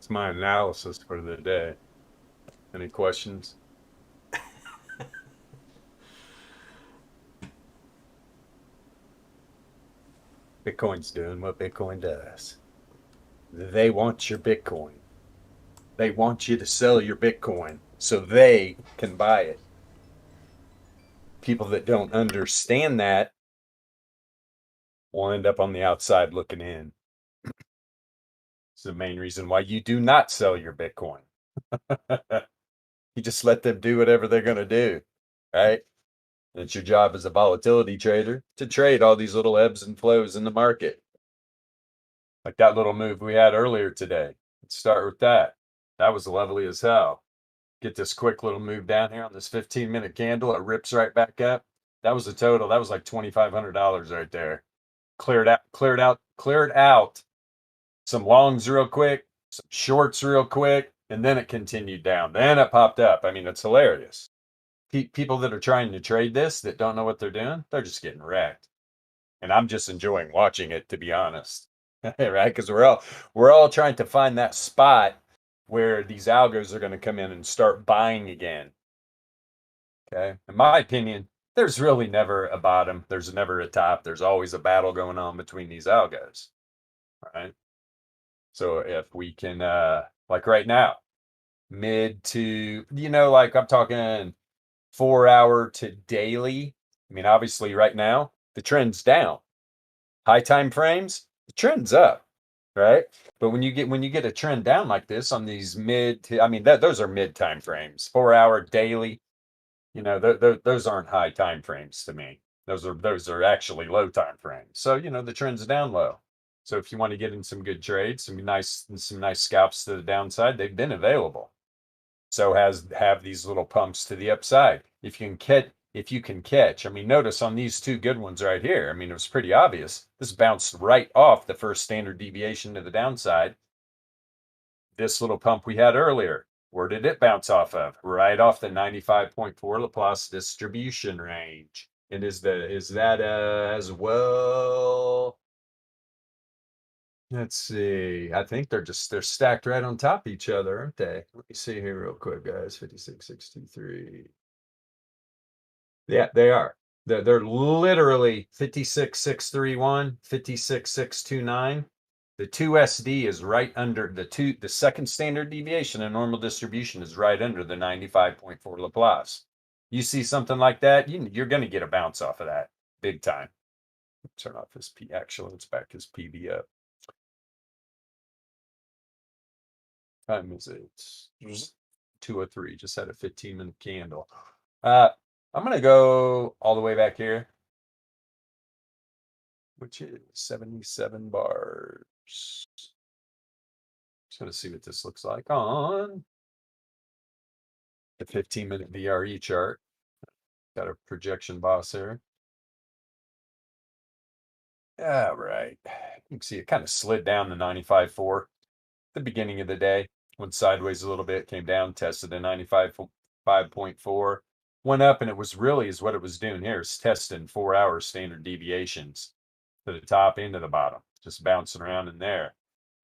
That's my analysis for the day. Any questions? Bitcoin's doing what Bitcoin does. They want your Bitcoin. They want you to sell your Bitcoin so they can buy it. People that don't understand that will end up on the outside looking in. It's the main reason why you do not sell your Bitcoin. You just let them do whatever they're going to do, right? And it's your job as a volatility trader to trade all these little ebbs and flows in the market. Like that little move we had earlier today. Let's start with that. That was lovely as hell. Get this quick little move down here on this 15-minute candle. It rips right back up. That was a total. That was like $2,500 right there. Cleared out some longs real quick, some shorts real quick, and then it continued down. Then it popped up. I mean, it's hilarious. People that are trying to trade this that don't know what they're doing, they're just getting wrecked. And I'm just enjoying watching it, to be honest. Right? Because we're all trying to find that spot where these algos are going to come in and start buying again. Okay. In my opinion, there's really never a bottom. There's never a top. There's always a battle going on between these algos. Right. So if we can, like right now, mid to, like I'm talking 4 hour to daily. I mean, obviously, right now, the trend's down. High time frames, the trend's up, right? But when you get a trend down like this on these mid to, I mean, those are mid time frames. 4 hour daily, those aren't high time frames to me. Those are actually low time frames. So the trend's down low. So if you want to get in some good trades, some nice scalps to the downside, they've been available. So have these little pumps to the upside. If you can catch. I mean, notice on these two good ones right here. I mean, it was pretty obvious. This bounced right off the first standard deviation to the downside. This little pump we had earlier, where did it bounce off of? Right off the 95.4 Laplace distribution range. And is that as well? Let's see. I think they're stacked right on top of each other, aren't they? Let me see here real quick, guys. 56,623. Yeah, they are. They're literally 56,631, 56,629. The 2SD is right under the second standard deviation and normal distribution is right under the 95.4 Laplace. You see something like that, you're going to get a bounce off of that big time. Turn off his P. Actually, let's back his PV up. Time is it? 2:03. Just had a 15-minute candle. I'm gonna go all the way back here, which is 77 bars. Just gonna see what this looks like on the 15-minute VRE chart. Got a projection boss here. Yeah, right. You can see it kind of slid down to 95.4 the beginning of the day. Went sideways a little bit, came down, tested a 95.4, went up, and it was really is what it was doing here is testing 4 hour standard deviations to the top and to the bottom, just bouncing around in there.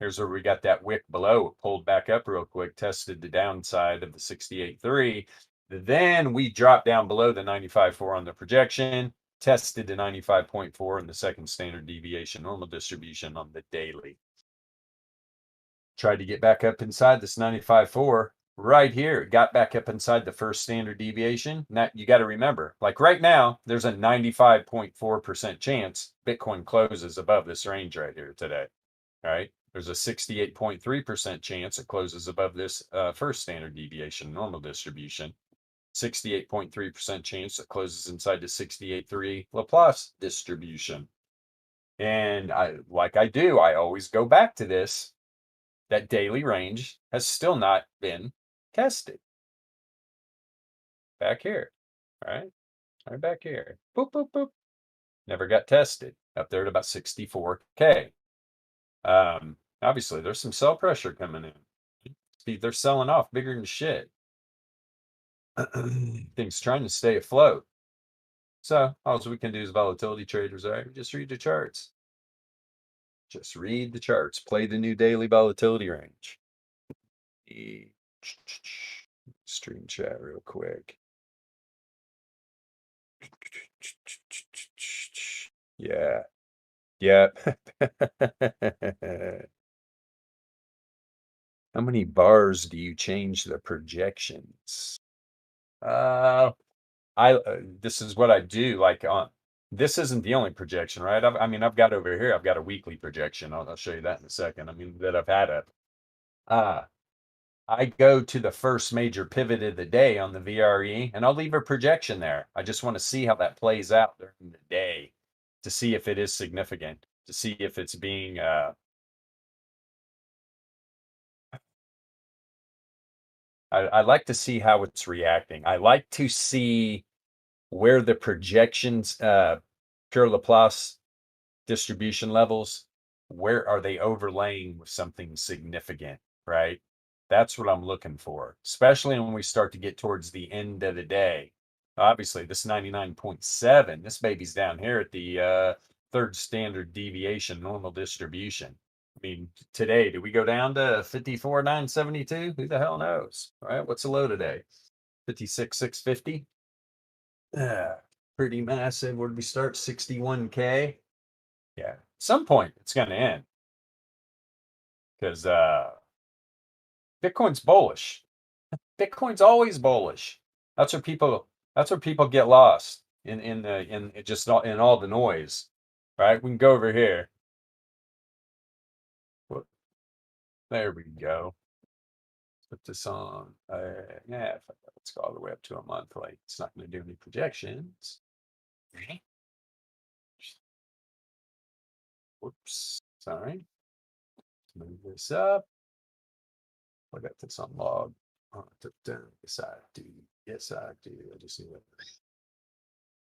Here's where we got that wick below. It pulled back up real quick, tested the downside of the 68.3. Then we dropped down below the 95.4 on the projection, tested the 95.4 in the second standard deviation normal distribution on the daily. Tried to get back up inside this 95.4 right here. It got back up inside the first standard deviation. Now you got to remember, like right now, there's a 95.4% chance Bitcoin closes above this range right here today. All right. There's a 68.3% chance it closes above this first standard deviation normal distribution. 68.3% chance it closes inside the 68.3 Laplace distribution. And I always go back to this. That daily range has still not been tested. Back here, right back here. Boop, boop, boop. Never got tested. Up there at about 64K. Obviously, there's some sell pressure coming in. They're selling off bigger than shit. Things trying to stay afloat. So all we can do as volatility traders, right? Just read the charts. Just read the charts. Play the new daily volatility range. Stream chat real quick. Yeah. Yeah. How many bars do you change the projections? This is what I do. Like on this isn't the only projection, right? I mean, I've got over here. I've got a weekly projection. I'll show you that in a second. I mean, that I've had it. I go to the first major pivot of the day on the VRE, and I'll leave a projection there. I just want to see how that plays out during the day, to see if it is significant, to see if it's being. I like to see how it's reacting. I like to see where the projections, pure Laplace distribution levels, where are they overlaying with something significant, right? That's what I'm looking for, especially when we start to get towards the end of the day. Obviously, this 99.7, this baby's down here at the third standard deviation normal distribution. I mean, today, did we go down to 54,972? Who the hell knows, right? What's the low today? 56,650? Pretty massive. Where did we start? 61K. Yeah, at some point it's going to end because Bitcoin's bullish. Bitcoin's always bullish. That's where people. That's where people get lost in just all, in all the noise, right? We can go over here. There we go. Put this on. Yeah, let's go all the way up to a monthly. It's not going to do any projections. Whoops. Sorry. Let's move this up. I got this on log. Yes, I do. Yes, I do. I just need to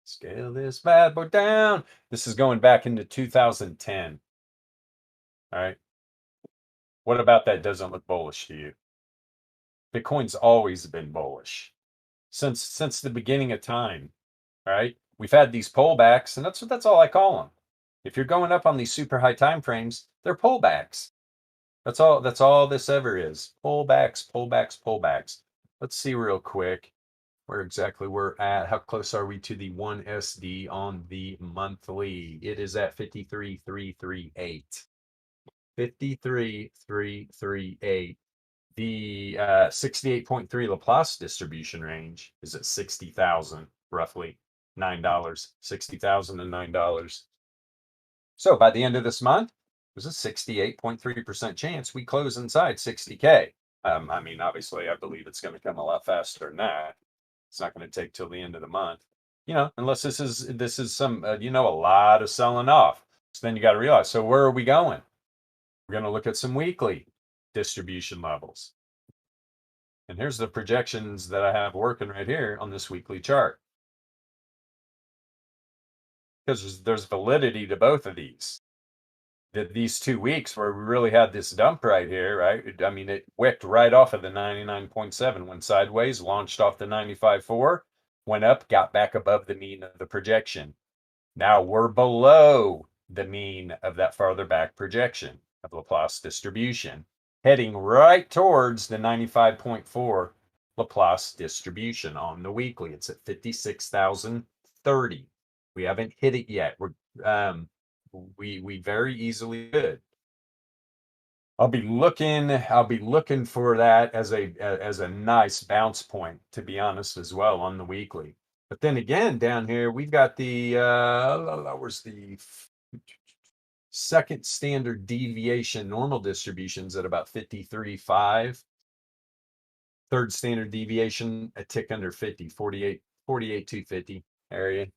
scale this bad boy down. This is going back into 2010. All right. What about that doesn't look bullish to you? Bitcoin's always been bullish since the beginning of time. Right? We've had these pullbacks, and that's all I call them. If you're going up on these super high time frames, they're pullbacks. That's all this ever is. Pullbacks, pullbacks, pullbacks. Let's see real quick where exactly we're at. How close are we to the 1SD on the monthly? It is at 53,338. 53,338. The 68.3 Laplace distribution range is at 60,000, roughly $9, 60,000 and $9. So by the end of this month, there's a 68.3% chance we close inside 60K. I mean, obviously, I believe it's going to come a lot faster than that. It's not going to take till the end of the month, unless this is some, a lot of selling off. So then you got to realize, so where are we going? We're going to look at some weekly distribution levels. And here's the projections that I have working right here on this weekly chart. Because there's validity to both of these. These 2 weeks where we really had this dump right here, right? I mean, it wicked right off of the 99.7, went sideways, launched off the 95.4, went up, got back above the mean of the projection. Now we're below the mean of that farther back projection of Laplace distribution, heading right towards the 95.4 Laplace distribution on the weekly. It's at 56,030. We haven't hit it yet. We very easily could. I'll be looking for that as a nice bounce point, to be honest, as well on the weekly. But then again, down here we've got the where's the second standard deviation normal distributions at about 53.5. Third standard deviation a tick under 50, 48,250 area.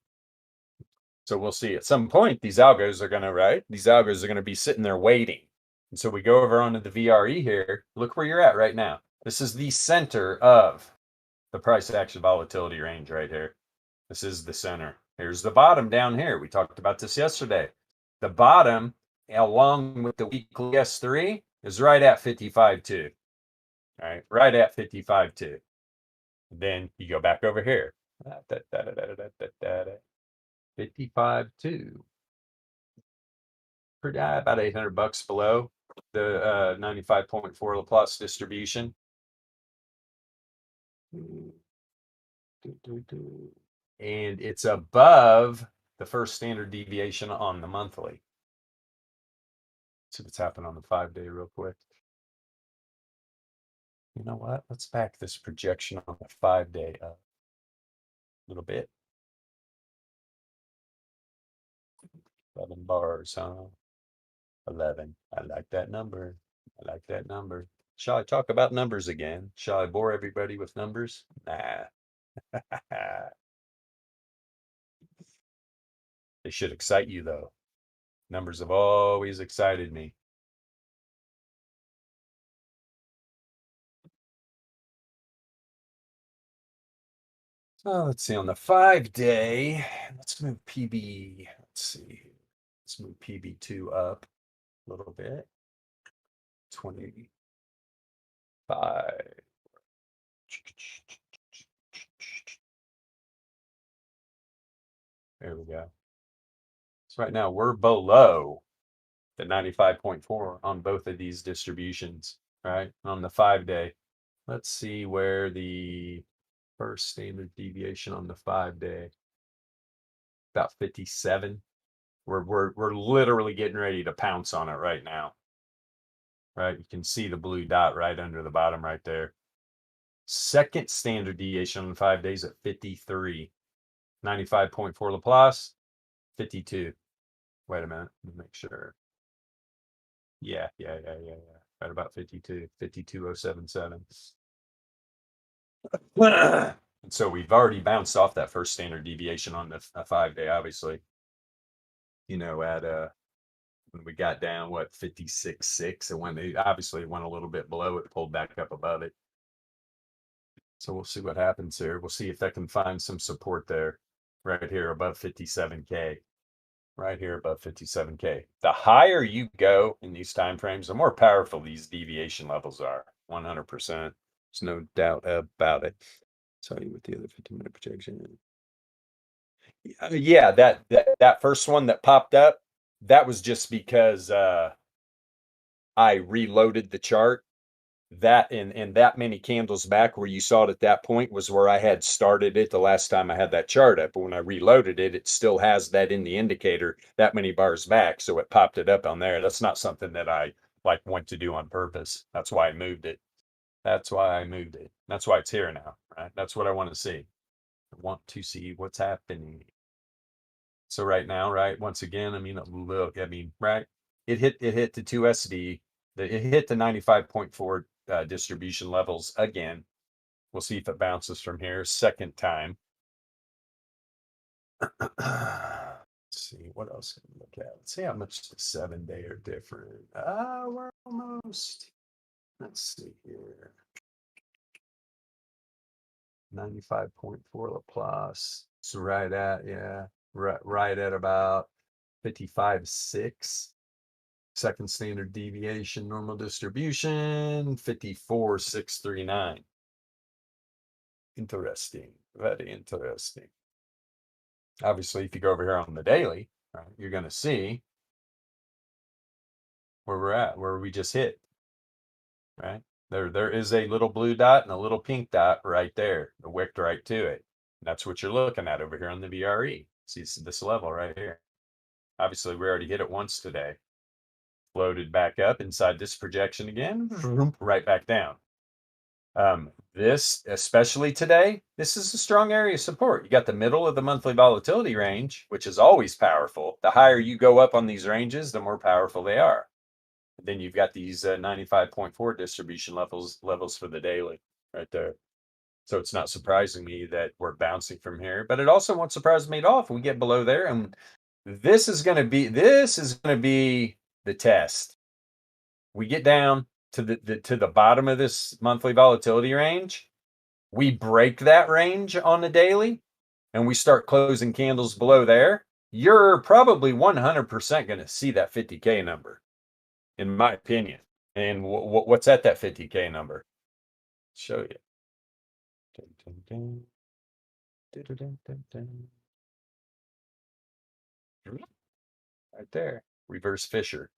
So we'll see at some point these algos are going to be sitting there waiting. And so we go over onto the VRE here. Look where you're at right now. This is the center of the price action volatility range right here. This is the center. Here's the bottom down here. We talked about this yesterday. The bottom, along with the weekly S3, is right at 55.2. All right, right at 55.2. Then you go back over here. 55.2. About $800 below the 95.4 Laplace distribution. And it's above the first standard deviation on the monthly. See what's happened on the 5-day real quick. You know what? Let's back this projection on the 5-day up a little bit. 11 bars, huh? 11. I like that number. I like that number. Shall I talk about numbers again? Shall I bore everybody with numbers? Nah. They should excite you, though. Numbers have always excited me. So let's see, on the 5-day, let's move PB. Let's see. Let's move PB2 up a little bit. 25. There we go. So right now we're below the 95.4 on both of these distributions, right? On the 5-day. Let's see where the first standard deviation on the 5-day, about 57. We're literally getting ready to pounce on it right now. Right? You can see the blue dot right under the bottom right there. Second standard deviation on 5 days at 53. 95.4 Laplace, 52. Wait a minute, let me make sure. Yeah. Right about 52, 52077. And so we've already bounced off that first standard deviation on the 5-day, obviously. You know, at when we got down, what, 56.6, and when they obviously went a little bit below it, pulled back up above it. So we'll see what happens here. We'll see if that can find some support there, right here above 57K. Right here above 57K. The higher you go in these time frames, the more powerful these deviation levels are. 100%. There's no doubt about it. Tell you what the other 15-minute projection is. Yeah, that first one that popped up, that was just because I reloaded the chart. That and that many candles back where you saw it at that point was where I had started it the last time I had that chart up. But when I reloaded it, it still has that in the indicator that many bars back. So it popped it up on there. That's not something that I like went to do on purpose. That's why I moved it. That's why I moved it. That's why it's here now, right? That's what I want to see. I want to see what's happening. So right now, right, once again, I mean, look, I mean, right, it hit the 2SD, it hit the 95.4 distribution levels again. We'll see if it bounces from here second time. Let's see, what else can we look at? Let's see how much the 7-day are different. We're almost, let's see here. 95.4 Laplace. So right at, yeah, right at about 55.6. Second standard deviation, normal distribution, 54.639. Interesting, very interesting. Obviously, if you go over here on the daily, right, you're going to see where we're at, where we just hit, right? There is a little blue dot and a little pink dot right there, wicked right to it. That's what you're looking at over here on the VRE. See this level right here. Obviously, we already hit it once today. Floated back up inside this projection again, right back down. This, especially today, this is a strong area of support. You got the middle of the monthly volatility range, which is always powerful. The higher you go up on these ranges, the more powerful they are. And then you've got these 95.4 distribution levels for the daily right there. So it's not surprising me that we're bouncing from here, but it also won't surprise me at all if we get below there. And this is going to be the test. We get down to the bottom of this monthly volatility range. We break that range on the daily, and we start closing candles below there. You're probably 100% going to see that 50K number, in my opinion. And what's at that 50K number? Show you. Right there. Reverse Fisher.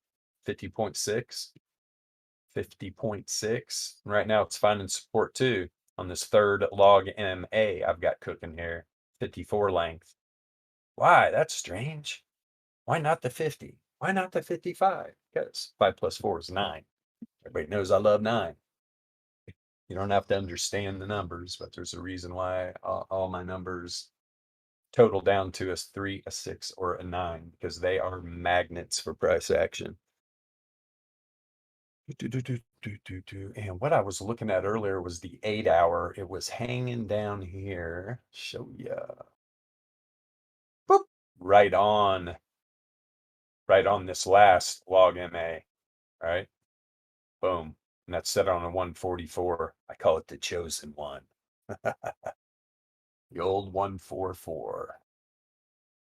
50.6. 50.6. Right now it's finding support too on this third log MA I've got cooking here, 54 length. Why? That's strange. Why not the 50? Why not the 55? Because 5 plus 4 is 9. Everybody knows I love 9. You don't have to understand the numbers, but there's a reason why all my numbers total down to a 3, a 6, or a 9, because they are magnets for price action. And what I was looking at earlier was the 8 hour. It was hanging down here. Show ya. Boop. Right on this last log MA. Right? Boom. And that's set on a 144. I call it the chosen one. The old 144.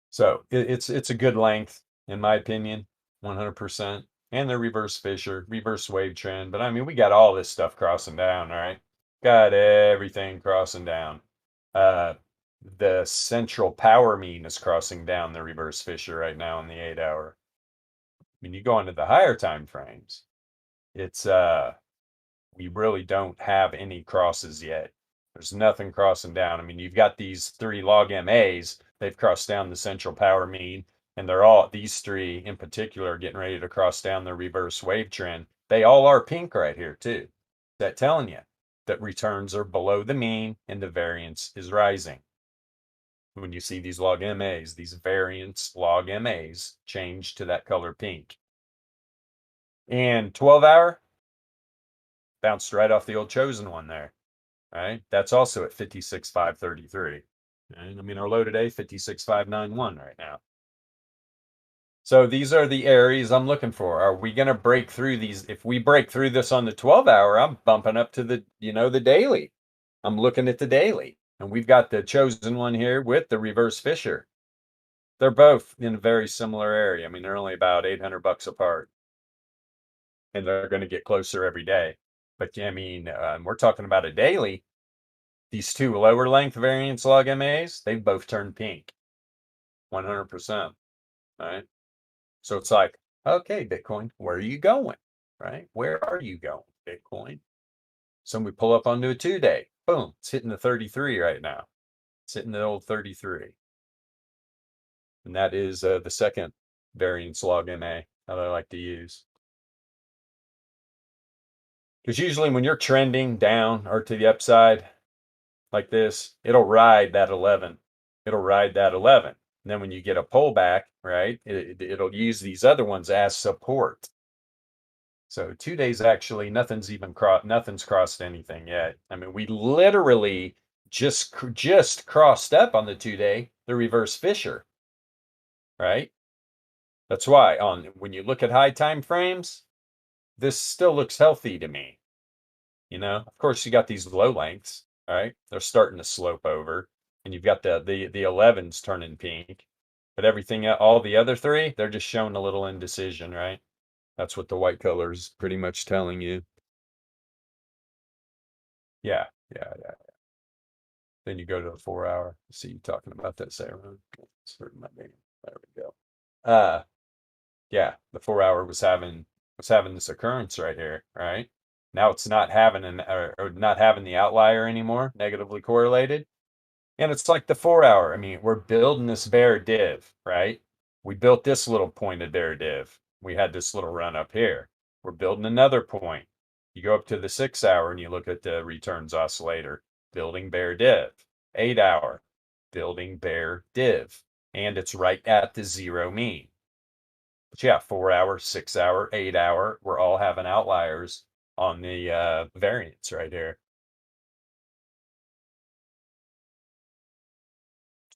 So it's a good length, in my opinion, 100%. And the reverse Fisher, reverse wave trend. But I mean, we got all this stuff crossing down, all right? Got everything crossing down. The central power mean is crossing down the reverse Fisher right now in the 8 hour. When you go into the higher time frames, it's we really don't have any crosses yet. There's nothing crossing down. I mean, you've got these 3 log MAs, they've crossed down the central power mean, and they're all, these 3 in particular, are getting ready to cross down the reverse wave trend. They all are pink right here too. That telling you that returns are below the mean and the variance is rising. When you see these log MAs, these variance log MAs change to that color pink. And 12 hour, bounced right off the old chosen one there. Right? That's also at 56,533. And I mean, our low today, 56,591 right now. So these are the areas I'm looking for. Are we going to break through these? If we break through this on the 12 hour, I'm bumping up to the, the daily. I'm looking at the daily. And we've got the chosen one here with the reverse Fisher. They're both in a very similar area. I mean, they're only about $800 apart. And they're going to get closer every day. But I mean, we're talking about a daily. These 2 lower length variance log MAs, they've both turned pink. 100%. Right? So it's like, okay, Bitcoin, where are you going? Right? Where are you going, Bitcoin? So we pull up onto a 2-day. Boom. It's hitting the 33 right now. It's hitting the old 33. And that is the second variance log MA that I like to use. Because usually when you're trending down or to the upside like this, it'll ride that 11. It'll ride that 11. And then when you get a pullback, right, it'll use these other ones as support. So 2 days actually, nothing's crossed anything yet. I mean, we literally just crossed up on the 2-day, the reverse Fisher, right? That's why when you look at high time frames, this still looks healthy to me. Of course, you got these low lengths, right? They're starting to slope over, and you've got the 11s turning pink, but everything, all the other 3, they're just showing a little indecision, right? That's what the white color is pretty much telling you. Yeah. Then you go to the 4 hour. See you talking about that, Sarah. It's hurting my name. There we go. Yeah, the 4 hour was having this occurrence right here, right? Now it's not having not having the outlier anymore, negatively correlated. And it's like the 4 hour. I mean, we're building this bear div, right? We built this little pointed bear div. We had this little run up here. We're building another point. You go up to the 6 hour and you look at the returns oscillator, building bear div. 8 hour, building bear div. And it's right at the 0 mean. But yeah, 4 hour, 6 hour, 8 hour, we're all having outliers on the variance right here.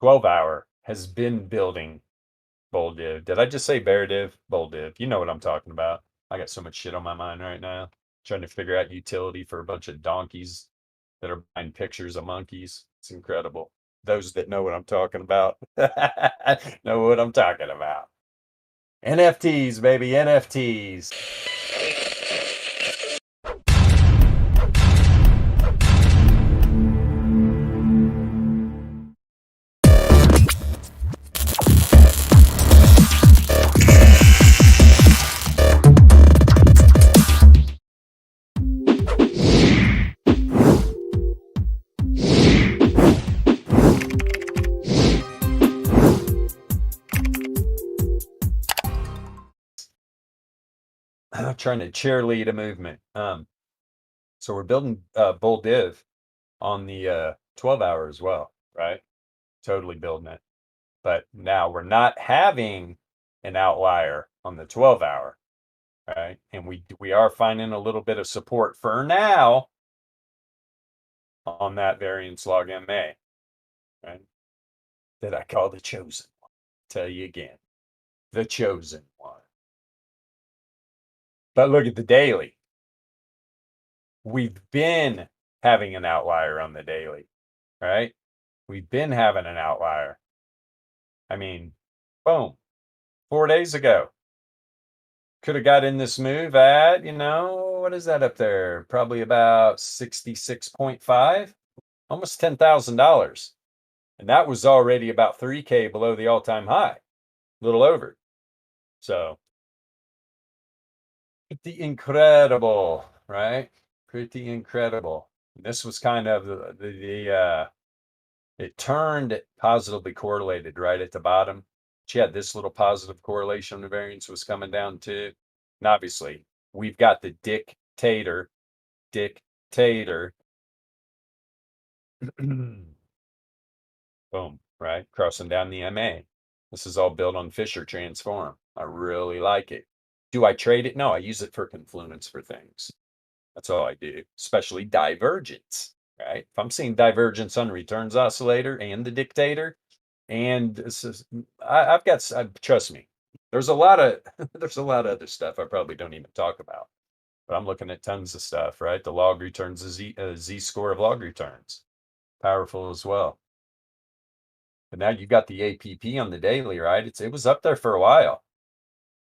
12 hour has been building bull div. Did I just say bear div? Bull div. You know what I'm talking about. I got so much shit on my mind right now. Trying to figure out utility for a bunch of donkeys that are buying pictures of monkeys. It's incredible. Those that know what I'm talking about know what I'm talking about. NFTs, baby, NFTs. trying to cheerlead a movement. So we're building bull div on the 12 hour as well, right? Totally building it. But now we're not having an outlier on the 12 hour, right? And we are finding a little bit of support for now on that variance log MA, right? That I call the chosen one. Tell you again, the chosen one. But look at the daily. We've been having an outlier on the daily, right? We've been having an outlier. I mean, boom, 4 days ago. Could have got in this move at, what is that up there? Probably about 66.5, almost $10,000. And that was already about 3K below the all-time high, a little over. So pretty incredible, right? Pretty incredible. This was kind of it turned positively correlated right at the bottom. She had this little positive correlation. The variance was coming down too. And obviously, we've got the dictator. Boom, right? Crossing down the MA. This is all built on Fisher Transform. I really like it. Do I trade it? No, I use it for confluence for things. That's all I do, especially divergence, right? If I'm seeing divergence on returns oscillator and the dictator, and this is, I've got, trust me, there's a lot of there's a lot of other stuff I probably don't even talk about, but I'm looking at tons of stuff, right? The log returns a Z score of log returns, powerful as well. But now you got the APP on the daily, right? It was up there for a while,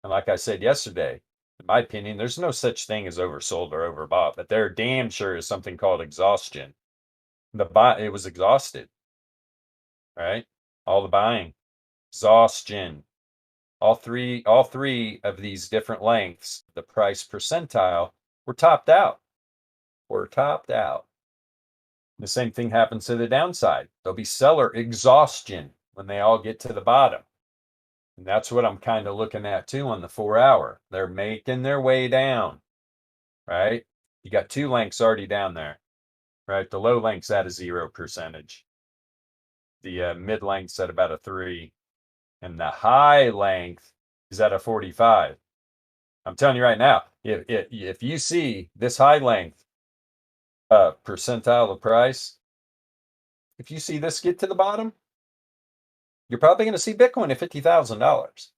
and like I said yesterday, in my opinion, there's no such thing as oversold or overbought, but there damn sure is something called exhaustion. It was exhausted, right? All the buying, exhaustion. All three of these different lengths, the price percentile, were topped out. Were topped out. The same thing happens to the downside. There'll be seller exhaustion when they all get to the bottom. And that's what I'm kind of looking at too on the 4 hour. They're making their way down, right? You got two lengths already down there, right? The low length's at a 0%. The mid length's at about a 3. And the high length is at a 45. I'm telling you right now, if you see this high length percentile of price, if you see this get to the bottom, you're probably going to see Bitcoin at $50,000.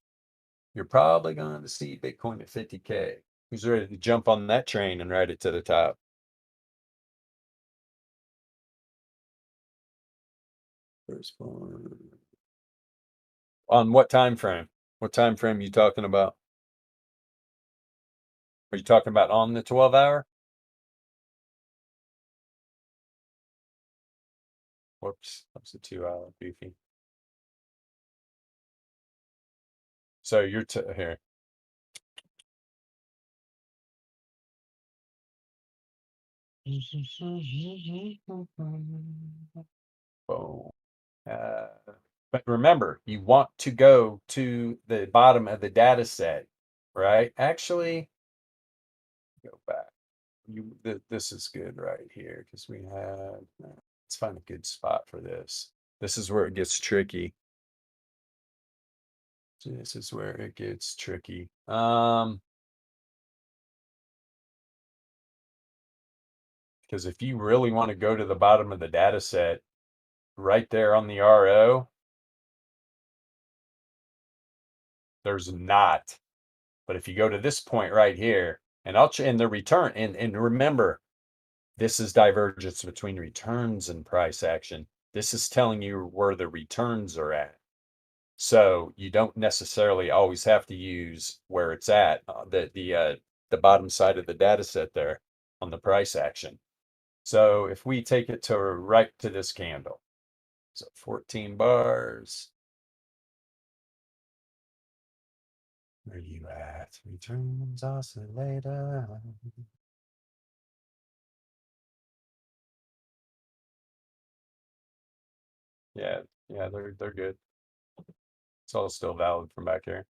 You're probably going to see Bitcoin at 50K. Who's ready to jump on that train and ride it to the top? Firstborn. On what time frame? What time frame are you talking about? Are you talking about on the 12 hour? Whoops, that's a 2 hour goofy. So you're here. Boom. But remember, you want to go to the bottom of the data set, right? Actually, go back. This is good right here because we have, let's find a good spot for this. This is where it gets tricky. This is where it gets tricky. Because if you really want to go to the bottom of the data set, right there on the RO, there's not. But if you go to this point right here, and and the return, and remember, this is divergence between returns and price action. This is telling you where the returns are at. So you don't necessarily always have to use where it's at, the bottom side of the data set there on the price action. So if we take it to right to this candle, so 14 bars. Where are you at? Returns oscillator. Yeah, yeah, they're good. It's all still valid from back here.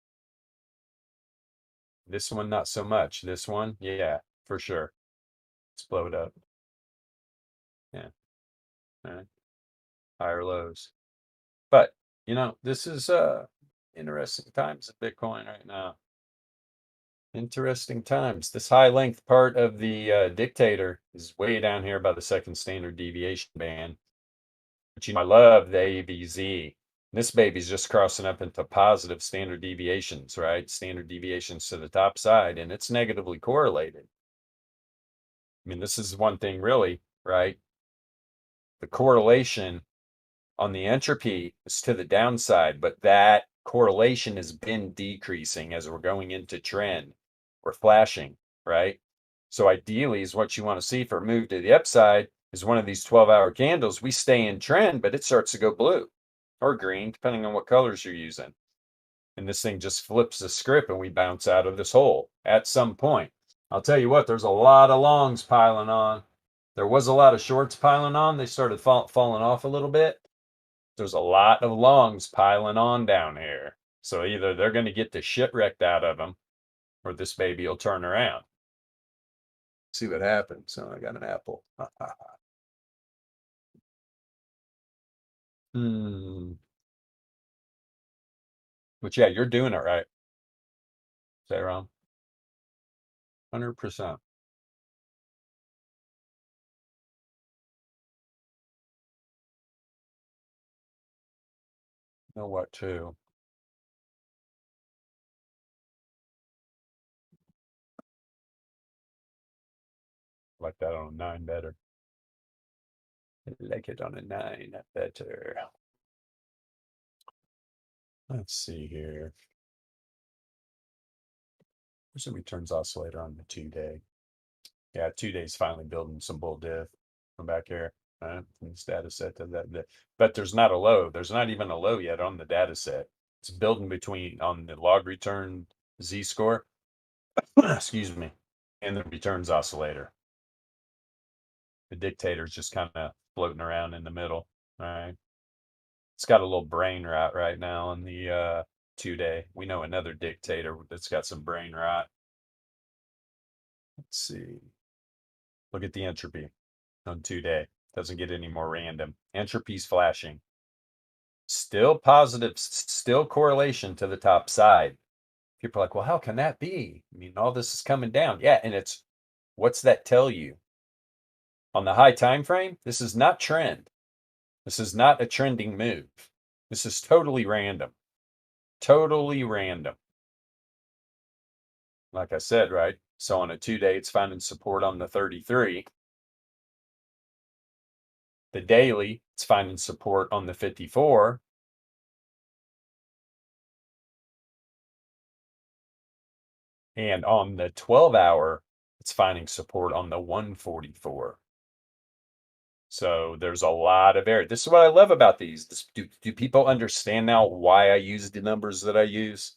This one, not so much. This one, yeah, for sure. Let's blow it up. Yeah. All right. Higher lows. But, this is interesting times of Bitcoin right now. Interesting times. This high length part of the dictator is way down here by the second standard deviation band. But I love the ABZ. This baby's just crossing up into positive standard deviations, right? Standard deviations to the top side, and it's negatively correlated. I mean, this is one thing really, right? The correlation on the entropy is to the downside, but that correlation has been decreasing as we're going into trend. We're flashing, right? So ideally is what you want to see for a move to the upside is one of these 12-hour candles. We stay in trend, but it starts to go blue or green, depending on what colors you're using. And this thing just flips the script and we bounce out of this hole at some point. I'll tell you what, there's a lot of longs piling on. There was a lot of shorts piling on. They started falling off a little bit. There's a lot of longs piling on down here. So either they're going to get the shit wrecked out of them or this baby will turn around. See what happens. Oh, I got an apple. But yeah, you're doing it right. Say wrong. 100%. Know what too? Like that on a 9 better. I like it on a 9 better. Let's see here. Where's the returns oscillator on the 2-day? Yeah, 2 days finally building some bull diff. Come back here. This data set to that, but there's not a low. There's not even a low yet on the data set. It's building between on the log return Z score, excuse me, and the returns oscillator. The dictator's just kind of floating around in the middle. All right. It's got a little brain rot right now on the 2-day. We know another dictator that's got some brain rot. Let's see. Look at the entropy on 2-day. Doesn't get any more random. Entropy's flashing. Still positive, still correlation to the top side. People are like, well, how can that be? I mean, all this is coming down. Yeah, and it's what's that tell you? On the high time frame, this is not trend. This is not a trending move. This is totally random. Totally random. Like I said, right? So on a 2-day, it's finding support on the 33. The daily, it's finding support on the 54. And on the 12-hour, it's finding support on the 144. So there's a lot of area. This is what I love about these. Do people understand now why I use the numbers that I use?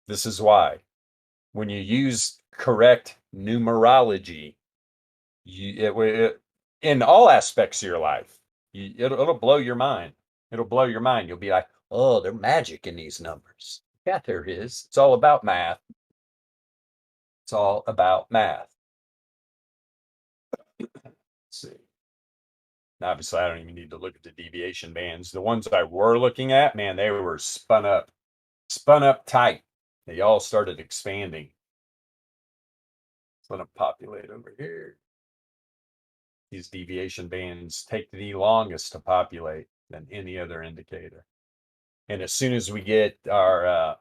This is why. When you use correct numerology, in all aspects of your life, it'll blow your mind. It'll blow your mind. You'll be like, oh, there's magic in these numbers. Yeah, there is. It's all about math. It's all about math. Let's see. Obviously, I don't even need to look at the deviation bands. The ones I were looking at, man, they were spun up tight. They all started expanding. Let them populate over here. These deviation bands take the longest to populate than any other indicator. And as soon as we get our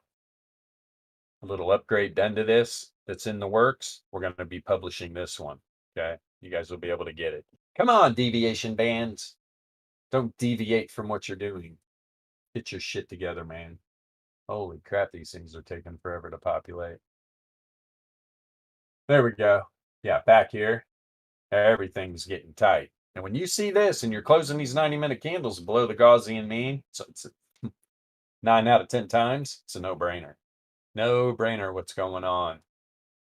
little upgrade done to this that's in the works, we're going to be publishing this one. Okay. You guys will be able to get it. Come on, deviation bands. Don't deviate from what you're doing. Get your shit together, man. Holy crap, these things are taking forever to populate. There we go. Yeah, back here, everything's getting tight. And when you see this and you're closing these 90-minute candles below the Gaussian mean, so it's 9 out of 10 times, it's a no-brainer. No-brainer what's going on.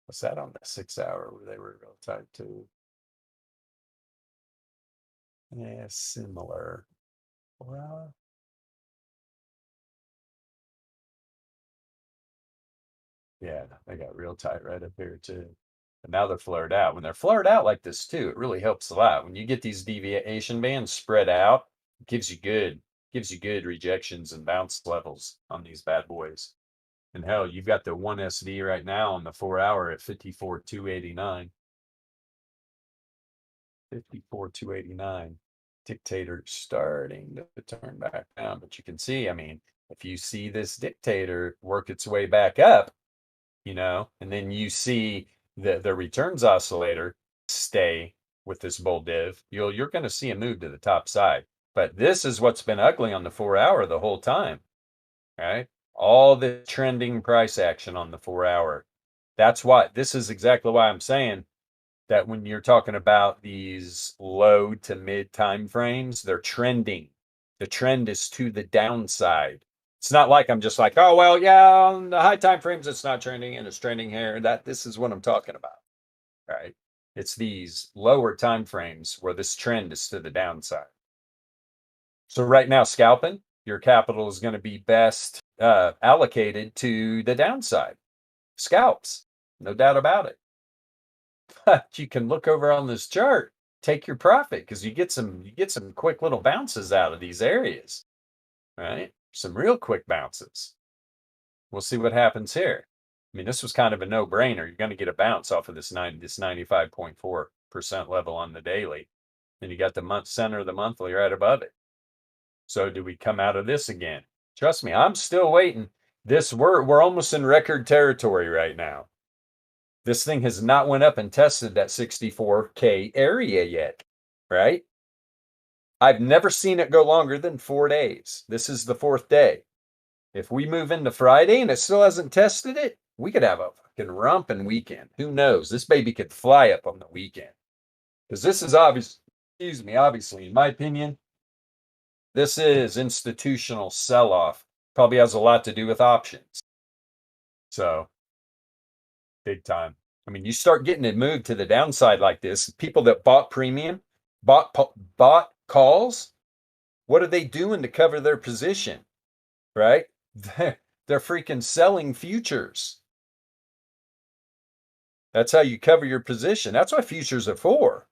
What's that on the 6-hour where they were real tight too? Yeah, similar. 4-hour. Yeah, they got real tight right up here too. But now they're flared out. When they're flared out like this too, it really helps a lot. When you get these deviation bands spread out, it gives you good rejections and bounce levels on these bad boys. And hell, you've got the 1SD right now on the 4 hour at 54,289. 54,289. Dictator starting to turn back down. But you can see, I mean, if you see this dictator work its way back up, and then you see the returns oscillator stay with this bull div, you're going to see a move to the top side. But this is what's been ugly on the 4 hour the whole time, right? All the trending price action on the 4 hour. That's why this is exactly why I'm saying that when you're talking about these low to mid time frames, they're trending. The trend is to the downside. It's not like I'm just like, oh well, yeah, on the high time frames it's not trending and it's trending here. This is what I'm talking about. Right? It's these lower time frames where this trend is to the downside. So right now, scalping, your capital is going to be best allocated to the downside. Scalps, no doubt about it. But you can look over on this chart, take your profit because you get some quick little bounces out of these areas, right? Some real quick bounces. We'll see what happens here. I mean, this was kind of a no-brainer. You're going to get a bounce off of this 95.4% level on the daily. And you got the center of the monthly right above it. So do we come out of this again? Trust me, I'm still waiting. We're almost in record territory right now. This thing has not went up and tested that 64K area yet, right? I've never seen it go longer than 4 days. This is the 4th day. If we move into Friday and it still hasn't tested it, we could have a fucking romping weekend. Who knows? This baby could fly up on the weekend. Because this is obviously, in my opinion, this is institutional sell-off. Probably has a lot to do with options. So, big time. I mean, you start getting it moved to the downside like this. People that bought premium, bought calls, what are they doing to cover their position? Right? They're freaking selling futures. That's how you cover your position. That's what futures are for.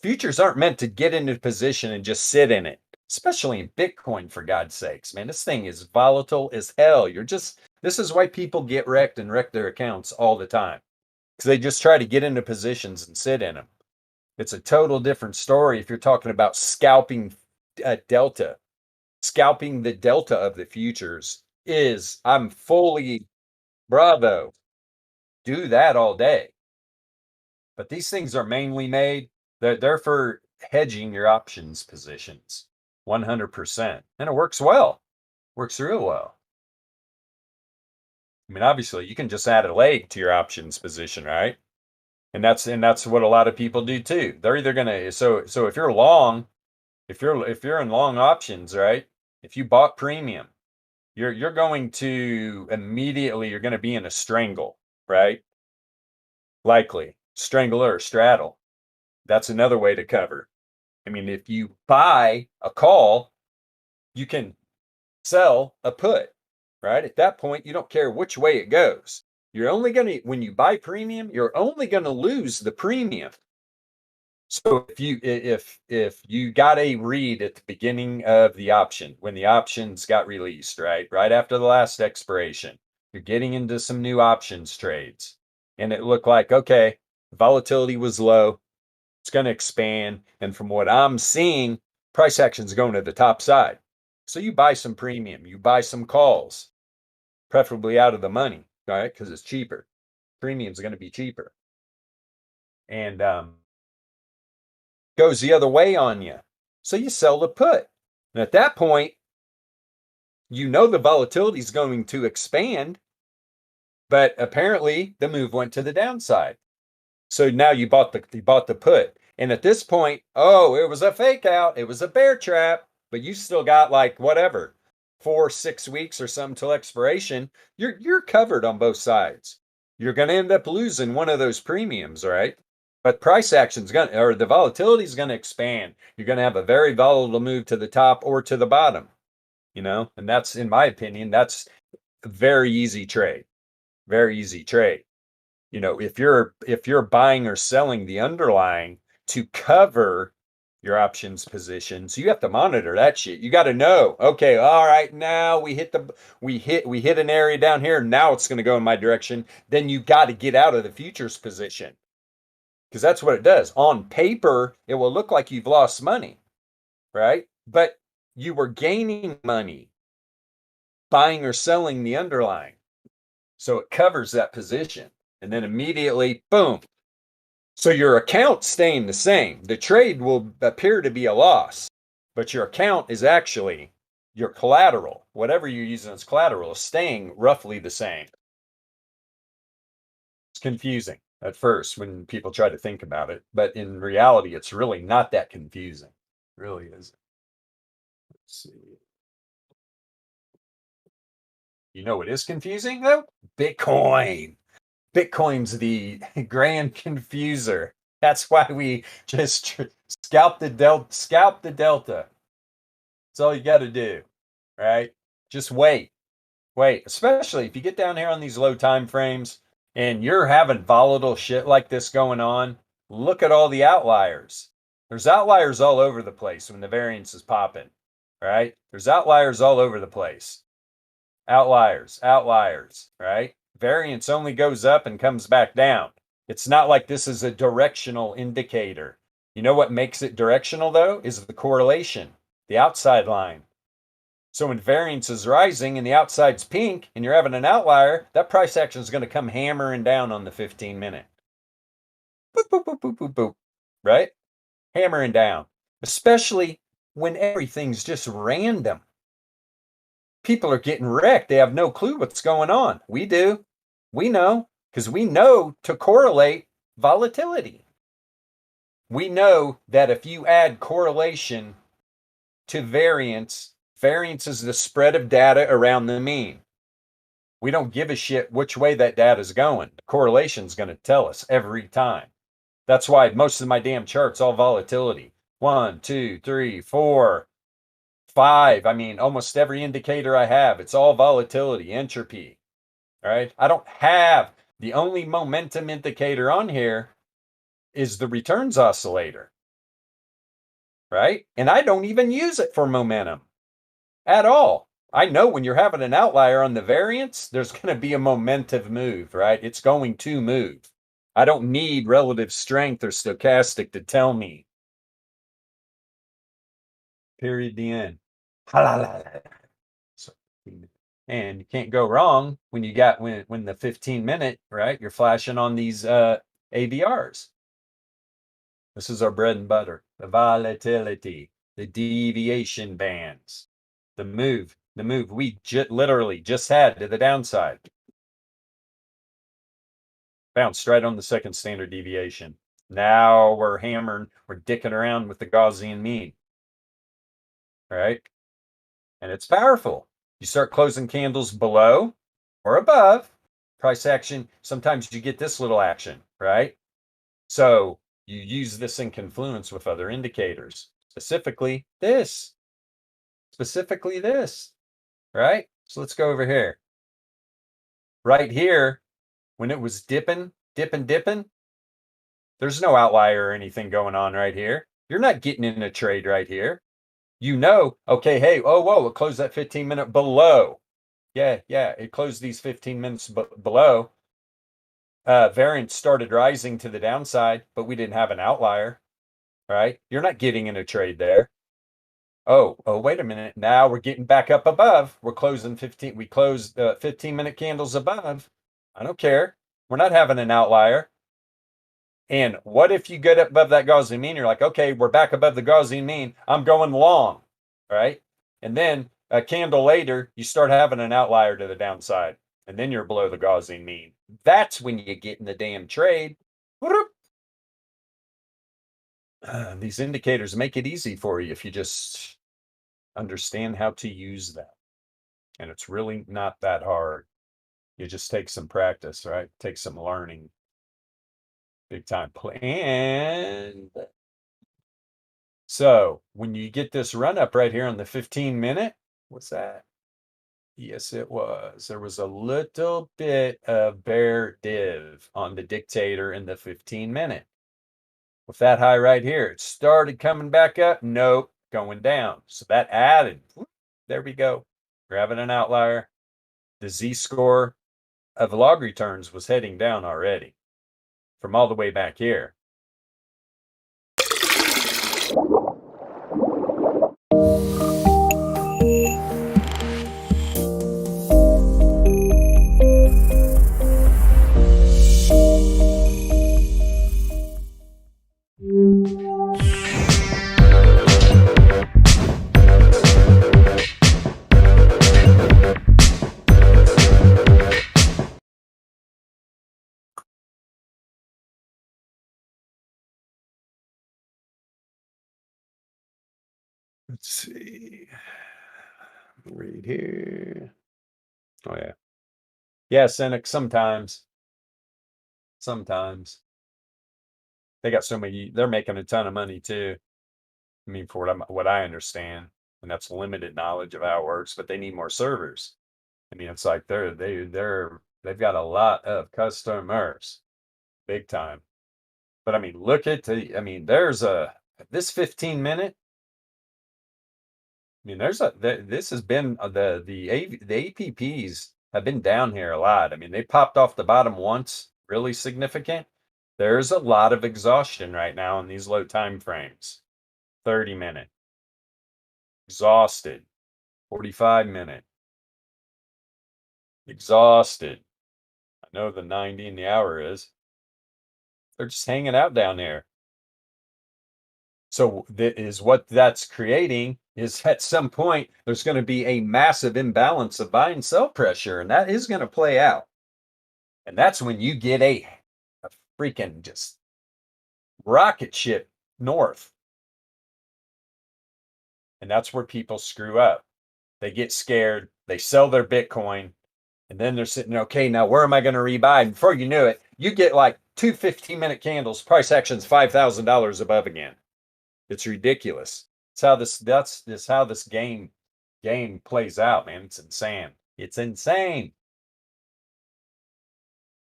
Futures aren't meant to get into position and just sit in it, especially in Bitcoin, for God's sakes. Man, this thing is volatile as hell. This is why people get wrecked and wreck their accounts all the time, because they just try to get into positions and sit in them. It's a total different story if you're talking about scalping delta. Scalping the delta of the futures I'm fully bravo. Do that all day. But these things are mainly made, they're for hedging your options positions 100%. And it works well. Works real well. I mean, obviously, you can just add a leg to your options position, right? And that's what a lot of people do too. They're either gonna so if you're long, if you're in long options, right? If you bought premium, you're going to immediately you're going to be in a strangle, right? Likely strangle or straddle. That's another way to cover. I mean, if you buy a call, you can sell a put, right? At that point, you don't care which way it goes. You're only going to, when you buy premium, you're only going to lose the premium. So if you got a read at the beginning of the option, when the options got released, right after the last expiration, you're getting into some new options trades, and it looked like, okay, volatility was low, it's going to expand, and from what I'm seeing, price action's going to the top side. So you buy some premium, you buy some calls, preferably out of the money, right? Because it's cheaper. Premium's going to be cheaper, and goes the other way on you. So you sell the put. And at that point, the volatility is going to expand, but apparently the move went to the downside. So now you bought the put. And at this point, oh, it was a fake out. It was a bear trap, but you still got like whatever, 4-6 weeks or something till expiration. You're covered on both sides. You're going to end up losing one of those premiums, right? But price action's the volatility is going to expand. You're going to have a very volatile move to the top or to the bottom, and that's, in my opinion, that's a very easy trade. Very easy trade. You know, if you're buying or selling the underlying to cover your options positions, you have to monitor that shit. You got to know, okay, all right, now we hit an area down here. Now it's going to go in my direction. Then you got to get out of the futures position, because that's what it does. On paper, it will look like you've lost money, right? But you were gaining money buying or selling the underlying. So it covers that position. And then immediately, boom. So your account staying the same. The trade will appear to be a loss, but your account is actually your collateral. Whatever you're using as collateral is staying roughly the same. It's confusing at first when people try to think about it, but in reality, it's really not that confusing. It really isn't. Let's see. You know what is confusing though? Bitcoin. Bitcoin's the grand confuser. That's why we just scalp the delta. That's all you got to do, right? Just wait. Especially if you get down here on these low time frames and you're having volatile shit like this going on. Look at all the outliers. There's outliers all over the place when the variance is popping, right? There's outliers all over the place. Outliers, right? Variance only goes up and comes back down. It's not like this is a directional indicator. You know what makes it directional though? Is the correlation, the outside line. So when variance is rising and the outside's pink and you're having an outlier, that price action is going to come hammering down on the 15-minute. Boop, boop, boop, boop, boop, boop. Right? Hammering down. Especially when everything's just random. People are getting wrecked. They have no clue what's going on. We do. We know, because we know to correlate volatility. We know that if you add correlation to variance, variance is the spread of data around the mean. We don't give a shit which way that data is going. The correlation is going to tell us every time. That's why most of my damn charts all volatility. 1, 2, 3, 4, 5. I mean, almost every indicator I have, it's all volatility, entropy. All right. I don't have the only momentum indicator on here is the returns oscillator. Right. And I don't even use it for momentum at all. I know when you're having an outlier on the variance, there's going to be a momentum move, right? It's going to move. I don't need relative strength or stochastic to tell me. Period. The end. So, and you can't go wrong when you got when the 15-minute, right? You're flashing on these ABRs. This is our bread and butter. The volatility, the deviation bands, the move we literally just had to the downside. Bounced right on the second standard deviation. Now we're hammering, we're dicking around with the Gaussian mean. Right? And it's powerful. You start closing candles below or above price action. Sometimes you get this little action, right? So you use this in confluence with other indicators, specifically this, right? So let's go over here. Right here, when it was dipping, there's no outlier or anything going on right here. You're not getting in a trade right here. You know, okay, hey, oh, whoa, it closed that 15-minute below. Yeah, it closed these 15 minutes below. Variance started rising to the downside, but we didn't have an outlier, right? You're not getting in a trade there. Oh, wait a minute. Now we're getting back up above. We're closing 15. We closed 15-minute candles above. I don't care. We're not having an outlier. And what if you get up above that Gaussian mean? You're like, okay, we're back above the Gaussian mean. I'm going long, right? And then a candle later, you start having an outlier to the downside, and then you're below the Gaussian mean. That's when you get in the damn trade. These indicators make it easy for you if you just understand how to use them. And it's really not that hard. You just take some practice, right? Take some learning. Big time. And so when you get this run up right here on the 15-minute, what's that? Yes, it was. There was a little bit of bear div on the dictator in the 15-minute. With that high right here, it started coming back up. Nope, going down. So that added. There we go. Grabbing an outlier. The z-score of log returns was heading down already from all the way back here. Let's see. Read here. Oh yeah. Yeah, Cynic, sometimes. Sometimes. They got so many, they're making a ton of money too. I mean, for what I understand, and that's limited knowledge of how it works, but they need more servers. I mean, it's like they've got a lot of customers, big time. But I mean, look at I mean, there's this 15-minute. I mean, this has been the APPs have been down here a lot. I mean, they popped off the bottom once, really significant. There's a lot of exhaustion right now in these low time frames. 30-minute, exhausted. 45-minute, exhausted. I know the 90 and the hour is. They're just hanging out down there. So that is what that's creating is at some point there's going to be a massive imbalance of buy and sell pressure, and that is going to play out. And that's when you get a freaking just rocket ship north. And that's where people screw up. They get scared, they sell their Bitcoin, and then they're sitting, okay, now where am I going to rebuy? And before you knew it, you get like two 15-minute candles, price action's $5,000 above again. It's ridiculous. That's how this game plays out, man. It's insane. It's insane.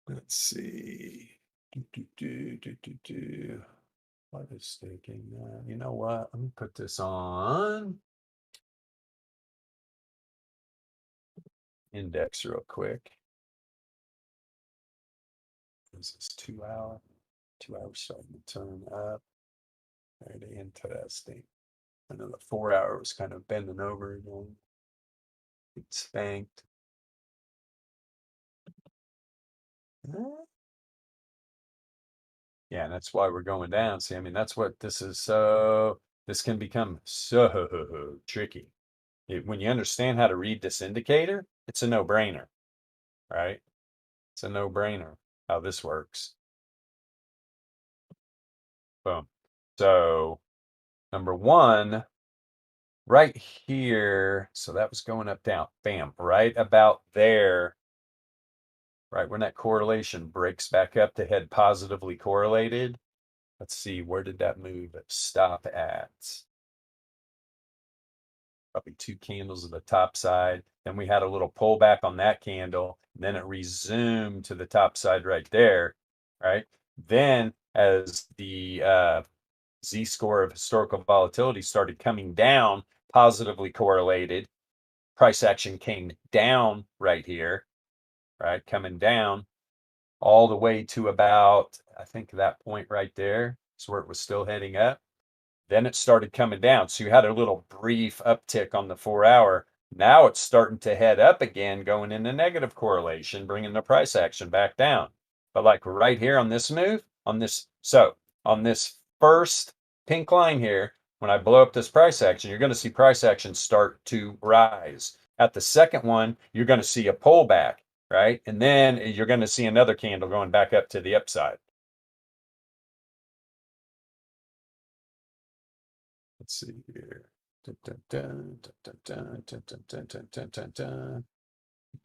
Let's see. What is staking that? You know what? Let me put this on index real quick. This is 2 hour. 2 hours starting to turn up. Very interesting. I know the 4 hour was kind of bending over again. It's spanked. Yeah, and that's why we're going down. See, I mean, that's what this is. So this can become so tricky. When you understand how to read this indicator, it's a no-brainer, right? It's a no-brainer how this works. Boom. So number one, right here. So that was going up, down, bam, right about there. Right when that correlation breaks back up to head positively correlated. Let's see, where did that move stop at? Probably 2 candles at the top side. Then we had a little pullback on that candle. Then it resumed to the top side right there, right? Then as the z-score of historical volatility started coming down, positively correlated, price action came down right here, right? Coming down all the way to about, I think that point right there is where it was still heading up. Then it started coming down. So you had a little brief uptick on the 4 hour. Now it's starting to head up again, going into negative correlation, bringing the price action back down. But like right here on this move, on this first pink line here, when I blow up this price action, you're going to see price action start to rise. At the second one, you're going to see a pullback, right? And then you're going to see another candle going back up to the upside. Let's see here.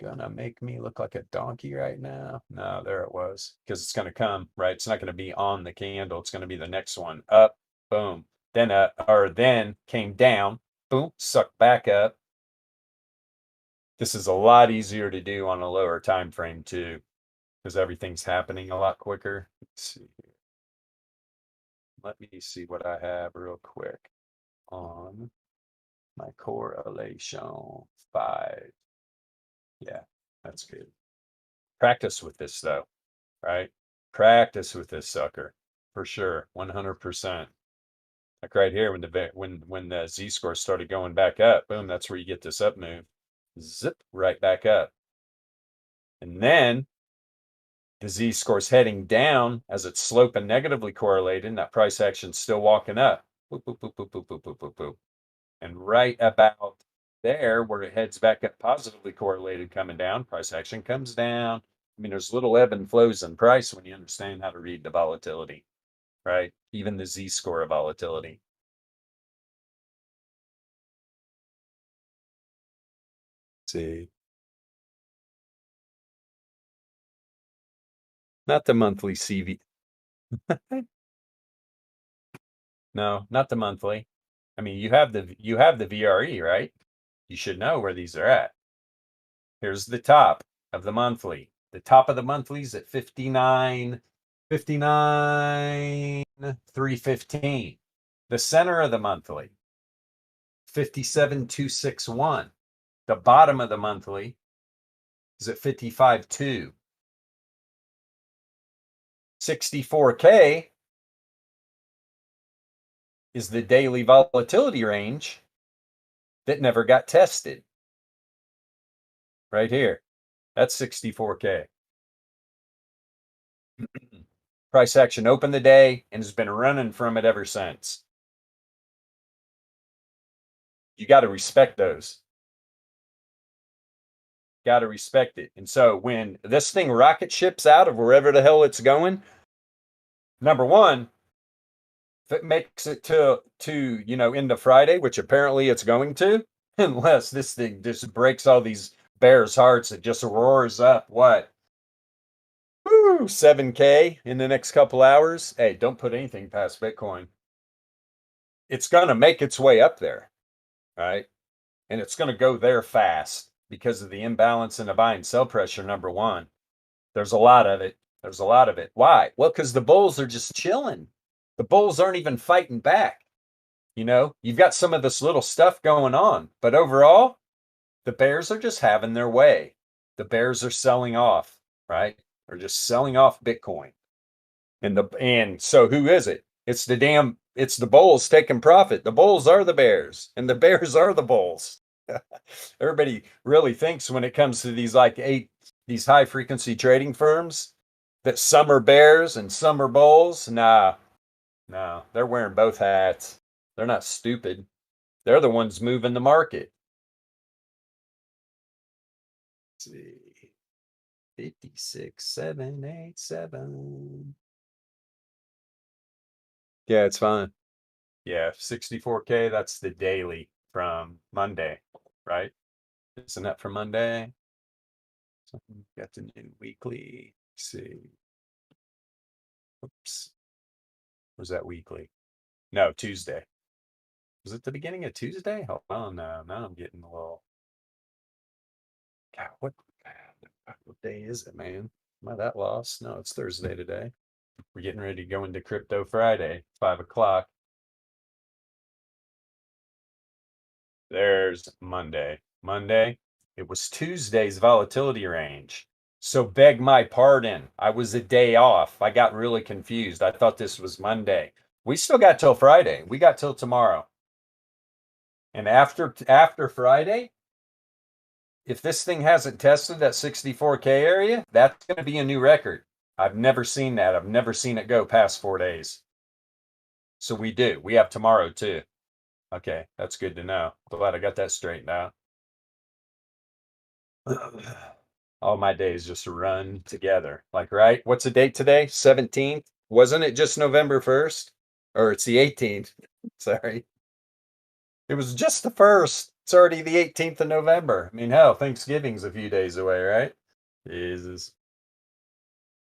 Gonna make me look like a donkey right now. No, there it was. Because it's gonna come, right? It's not gonna be on the candle. It's gonna be the next one. Up, boom. Then then came down, boom, sucked back up. This is a lot easier to do on a lower time frame too, because everything's happening a lot quicker. Let's see here. Let me see what I have real quick on my correlation 5. Yeah, that's good. Practice with this though, right? Practice with this sucker for sure, 100%. Like right here, when the z-score started going back up, boom, that's where you get this up move. Zip right back up. And then the z-score's heading down as it's sloping negatively correlated, and that price action's still walking up. Boop, boop, boop, boop, boop, boop, boop, boop, boop. And right about there, where it heads back up positively correlated coming down, price action comes down. I mean, there's little ebb and flows in price when you understand how to read the volatility, right? Even the z-score of volatility. See. Not the monthly CV. No, not the monthly. I mean, you have the VRE, right? You should know where these are at. Here's the top of the monthly. The top of the monthly's at 315. The center of the monthly, 57,261. The bottom of the monthly is at 55.2. 64K is the daily volatility range that never got tested. Right here. That's 64K. Price action opened the day and has been running from it ever since. You got to respect those. Got to respect it. And so when this thing rocket ships out of wherever the hell it's going, number one, if it makes it to into Friday, which apparently it's going to, unless this thing just breaks all these bears' hearts, it just roars up. What? Woo, 7K in the next couple hours. Hey, don't put anything past Bitcoin. It's gonna make its way up there, right? And it's gonna go there fast because of the imbalance in the buy and sell pressure. Number one, there's a lot of it. There's a lot of it. Why? Well, because the bulls are just chilling. The bulls aren't even fighting back. You've got some of this little stuff going on, but overall, the bears are just having their way. The bears are selling off, right? They're just selling off Bitcoin. And so who is it? It's the bulls taking profit. The bulls are the bears, and the bears are the bulls. Everybody really thinks when it comes to these these high frequency trading firms that some are bears and some are bulls. Nah, no, they're wearing both hats. They're not stupid. They're the ones moving the market. Let's see. 56,787. Yeah, it's fine. Yeah, 64K, that's the daily from Monday, right? Isn't that from Monday? So got the new weekly. Let's see. Oops. Was that weekly? No, Tuesday. Was it the beginning of Tuesday? Hold on now. Now I'm getting a little. God, what day is it, man? Am I that lost? No, it's Thursday today. We're getting ready to go into Crypto Friday, 5 o'clock. There's Monday. Monday, it was Tuesday's volatility range. So beg my pardon. I was a day off. I got really confused. I thought this was Monday. We still got till Friday. We got till tomorrow. And after Friday, if this thing hasn't tested that 64K area, that's going to be a new record. I've never seen that. I've never seen it go past 4 days. So we do. We have tomorrow too. Okay, that's good to know. Glad I got that straightened out. All my days just run together. Like, right? What's the date today? 17th? Wasn't it just November 1st? Or it's the 18th. Sorry. It was just the 1st. It's already the 18th of November. I mean, hell, Thanksgiving's a few days away, right? Jesus.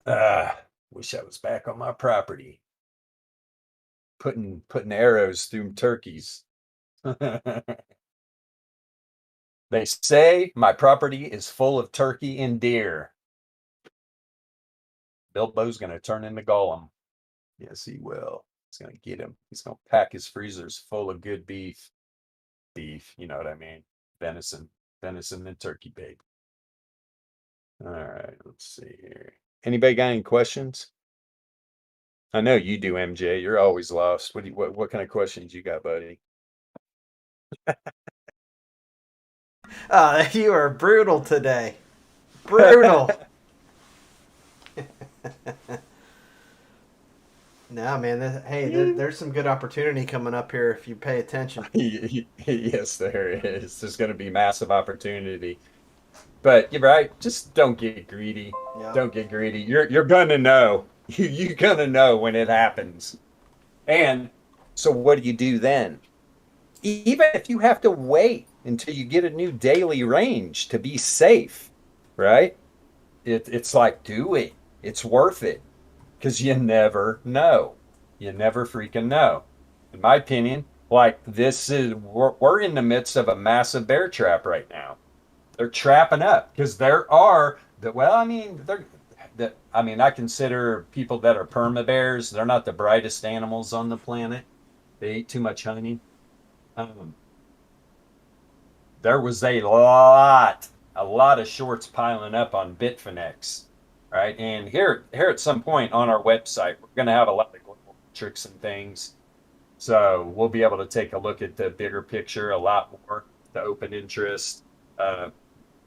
Wish I was back on my property. Putting arrows through turkeys. They say my property is full of turkey and deer. Bilbo's going to turn into Gollum. Yes, he will. He's going to get him. He's going to pack his freezers full of good beef. Beef, you know what I mean? Venison. Venison and turkey bake. All right, let's see here. Anybody got any questions? I know you do, MJ. You're always lost. What kind of questions you got, buddy? You are brutal today. Brutal. No, man. Hey, there's some good opportunity coming up here if you pay attention. Yes, there is. There's going to be massive opportunity. But you're right. Just don't get greedy. Yeah. Don't get greedy. You're gonna know. You're gonna know when it happens. And so what do you do then? Even if you have to wait until you get a new daily range to be safe, right? It's like do it. It's worth it because you never know. You never freaking know. In my opinion, like this is we're in the midst of a massive bear trap right now. They're trapping up because there are the well, I mean, I consider people that are perma bears, they're not the brightest animals on the planet. They eat too much honey. Um, there was a lot of shorts piling up on Bitfinex, right? And here at some point on our website, we're going to have a lot of global tricks and things. So we'll be able to take a look at the bigger picture a lot more, the open interest, uh,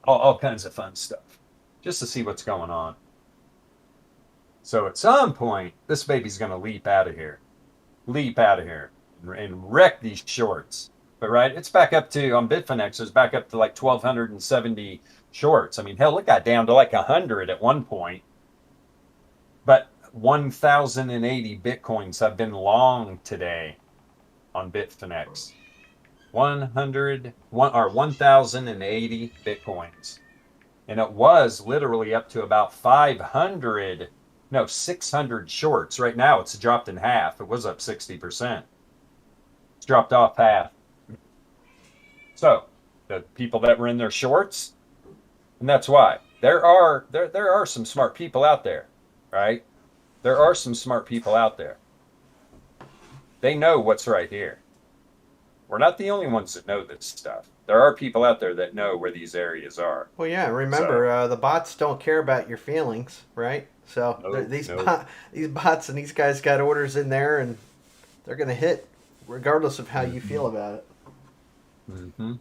all kinds of fun stuff, just to see what's going on. So at some point, this baby's going to leap out of here, and wreck these shorts. But right, it's back up to on Bitfinex. It's back up to like 1,270 shorts. I mean, hell, it got down to like 100 at one point. But 1,080 bitcoins have been long today on Bitfinex. 1,080 bitcoins, and it was literally up to about 500, no, 600 shorts. Right now, it's dropped in half. It was up 60%. It's dropped off half. So the people that were in their shorts, and that's why there are some smart people out there, right? There are some smart people out there. They know what's right here. We're not the only ones that know this stuff. There are people out there that know where these areas are. Well, yeah. So Remember, the bots don't care about your feelings, right? So no, no. these bots and these guys got orders in there, and they're gonna hit regardless of how you Mm-hmm. feel about it. Mm-hmm.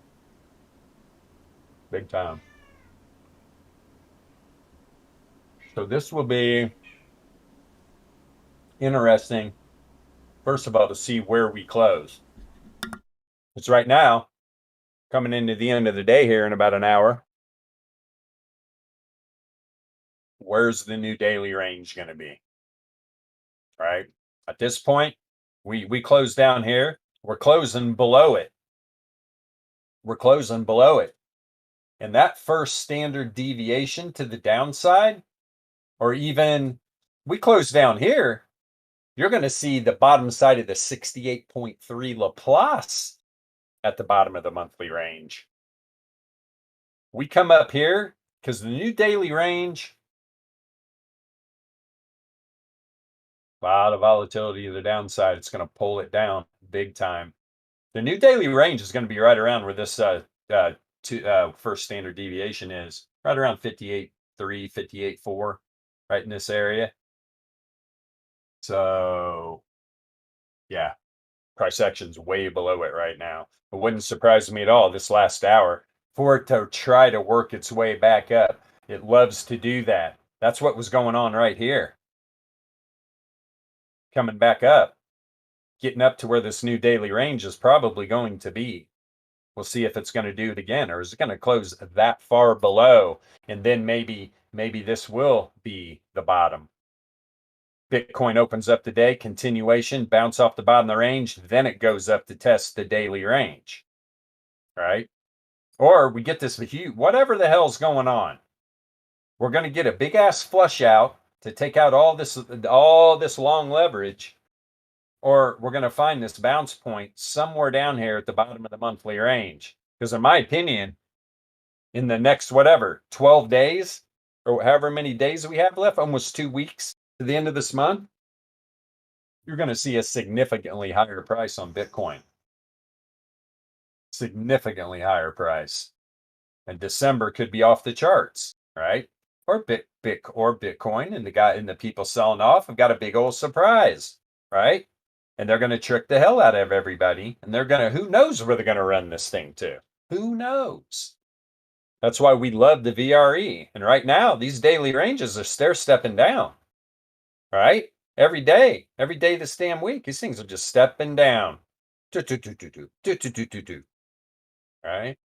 Big time. So this will be interesting, first of all, to see where we close. It's right now, coming into the end of the day here in about an hour. Where's the new daily range going to be? Right? At this point, we close down here. We're closing below it. We're closing below it. And that first standard deviation to the downside, or even we close down here, you're going to see the bottom side of the 68.3 Laplace at the bottom of the monthly range. We come up here because the new daily range, a lot of volatility to the downside. It's going to pull it down big time. The new daily range is going to be right around where this first standard deviation is, right around 58.3, 58.4, right in this area. So, yeah, price action's way below it right now. It wouldn't surprise me at all this last hour for it to try to work its way back up. It loves to do that. That's what was going on right here. Coming back up, getting up to where this new daily range is probably going to be. We'll see if it's going to do it again, or is it going to close that far below, and then maybe this will be the bottom. Bitcoin opens up today, continuation, bounce off the bottom of the range, then it goes up to test the daily range, right? Or we get this huge, whatever the hell's going on. We're going to get a big ass flush out to take out all this long leverage, or we're going to find this bounce point somewhere down here at the bottom of the monthly range. Because in my opinion, in the next, whatever, 12 days or however many days we have left, almost 2 weeks to the end of this month, you're going to see a significantly higher price on Bitcoin. Significantly higher price. And December could be off the charts, right? Or Bitcoin, and the people selling off have got a big old surprise, right? And they're going to trick the hell out of everybody. And they're going to, who knows where they're going to run this thing to? Who knows? That's why we love the VRE. And right now, these daily ranges are stair-stepping down, right? Every day this damn week, these things are just stepping down. Right?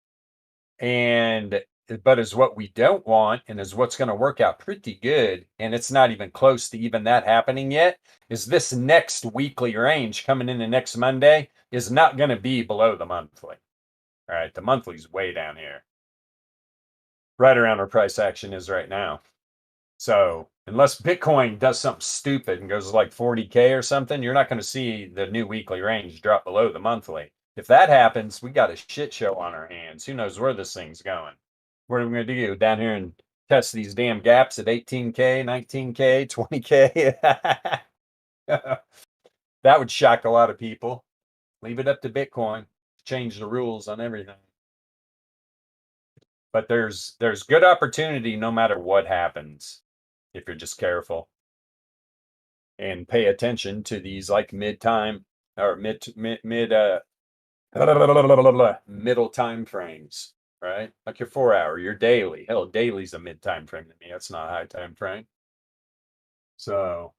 And but is what we don't want, and is what's going to work out pretty good, and it's not even close to even that happening yet, is this next weekly range coming into next Monday is not going to be below the monthly. All right, the monthly's way down here, right around where price action is right now. So unless Bitcoin does something stupid and goes like 40K or something, you're not going to see the new weekly range drop below the monthly. If that happens, we got a shit show on our hands. Who knows where this thing's going? What are we going to do? Down here and test these damn gaps at 18K, 19K, 20K? That would shock a lot of people. Leave it up to Bitcoin. Change the rules on everything. But there's good opportunity no matter what happens, if you're just careful and pay attention to these like mid-time or middle time frames, right? Like your 4 hour, your daily. Hell, daily's a mid time frame to me. That's not a high time frame. So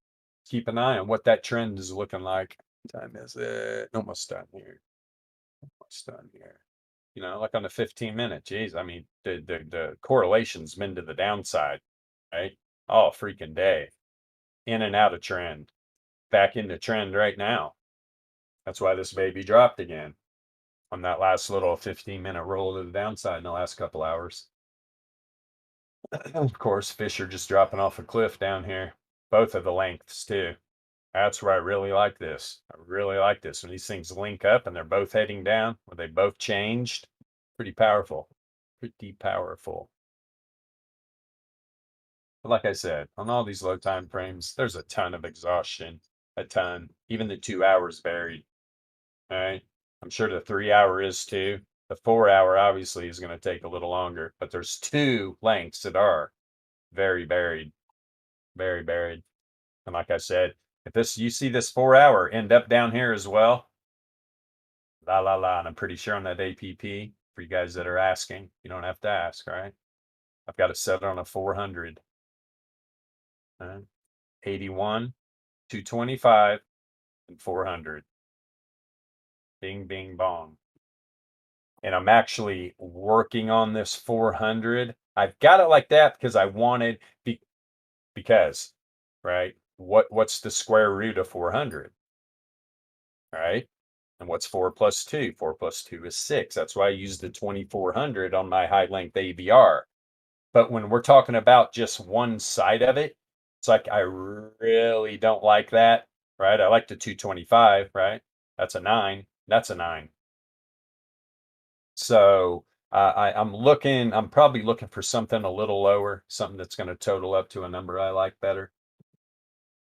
keep an eye on what that trend is looking like. What time is it? Almost done here. Almost done here. You know, like on the 15-minute. Geez, I mean, the correlation's been to the downside, right? All freaking day. In and out of trend. Back into trend right now. That's why this baby dropped again on that last little 15-minute roll to the downside in the last couple hours. Of course, fish are just dropping off a cliff down here. Both of the lengths too. That's where I really like this. I really like this. When these things link up and they're both heading down, where they both changed, pretty powerful. Pretty powerful. But like I said, on all these low time frames, there's a ton of exhaustion. A ton. Even the 2 hours buried. All right. I'm sure the 3 hour is too. The 4 hour obviously is going to take a little longer, but there's two lengths that are very buried. Very buried. And like I said, if you see this 4 hour end up down here as well, la la la. And I'm pretty sure on that APP, for you guys that are asking, you don't have to ask, right? I've got it set on a 400. 81, 225, and 400. Bing, bing, bong. And I'm actually working on this 400. I've got it like that because I wanted, because, right? What's the square root of 400? Right? And what's 4 plus 2? 4 plus 2 is 6. That's why I used the 2400 on my high length AVR. But when we're talking about just one side of it, it's like I really don't like that, right? I like the 225, right? That's a 9. That's a 9. So I'm probably looking for something a little lower, something that's going to total up to a number I like better.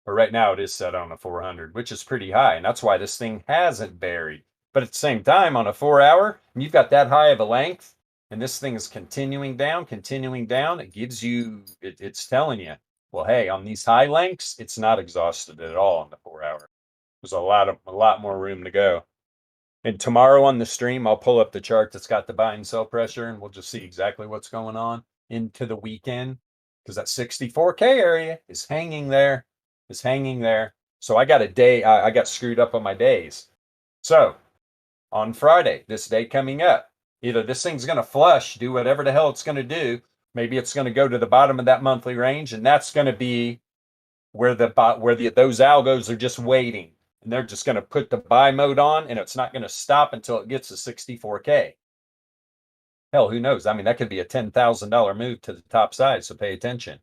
But right now it is set on a 400, which is pretty high. And that's why this thing hasn't buried. But at the same time, on a 4 hour, and you've got that high of a length, and this thing is continuing down, it gives you, it's telling you, well, hey, on these high lengths, it's not exhausted at all on the 4 hour. There's a lot more room to go. And tomorrow on the stream, I'll pull up the chart that's got the buy and sell pressure, and we'll just see exactly what's going on into the weekend. Because that 64K area is hanging there. So I got a day, I got screwed up on my days. So on Friday, this day coming up, either this thing's going to flush, do whatever the hell it's going to do. Maybe it's going to go to the bottom of that monthly range, and that's going to be where those algos are just waiting. And they're just going to put the buy mode on, and it's not going to stop until it gets to 64K. Hell, who knows? I mean, that could be a $10,000 move to the top side, so pay attention.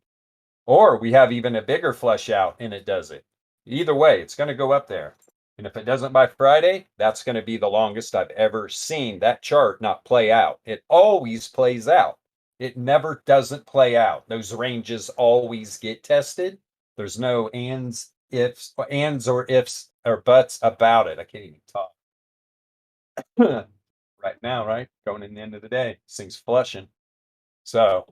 Or we have even a bigger flush out, and it does it. Either way, it's going to go up there. And if it doesn't by Friday, that's going to be the longest I've ever seen that chart not play out. It always plays out. It never doesn't play out. Those ranges always get tested. There's no ands, ifs, or ifs or buts about it. I can't even talk right now, right? Going in the end of the day, this thing's flushing. So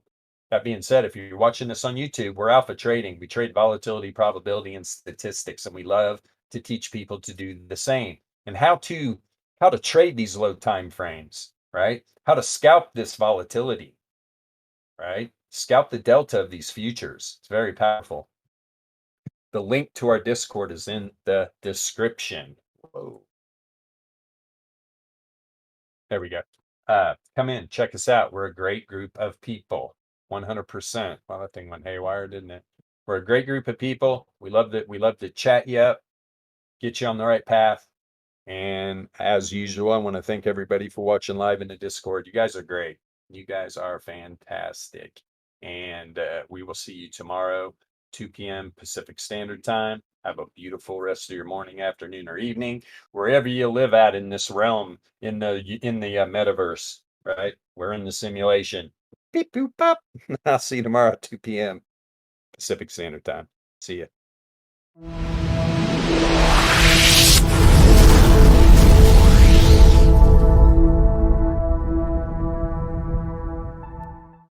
that being said, if you're watching this on YouTube, we're alpha trading. We trade volatility, probability, and statistics, and we love to teach people to do the same and how to trade these low time frames, right? How to scalp this volatility, right? Scalp the delta of these futures. It's very powerful. The link to our Discord is in the description. Whoa. There we go. Come in, check us out. We're a great group of people. 100%. Well, that thing went haywire, didn't it? We're a great group of people. We love to chat you up, get you on the right path. And as usual, I want to thank everybody for watching live in the Discord. You guys are great. You guys are fantastic. And we will see you tomorrow, 2 p.m. Pacific Standard Time. Have a beautiful rest of your morning, afternoon, or evening, wherever you live at in this realm, in the metaverse. Right? We're in the simulation. Beep boop pop. I'll see you tomorrow at 2 p.m. Pacific Standard Time. See ya.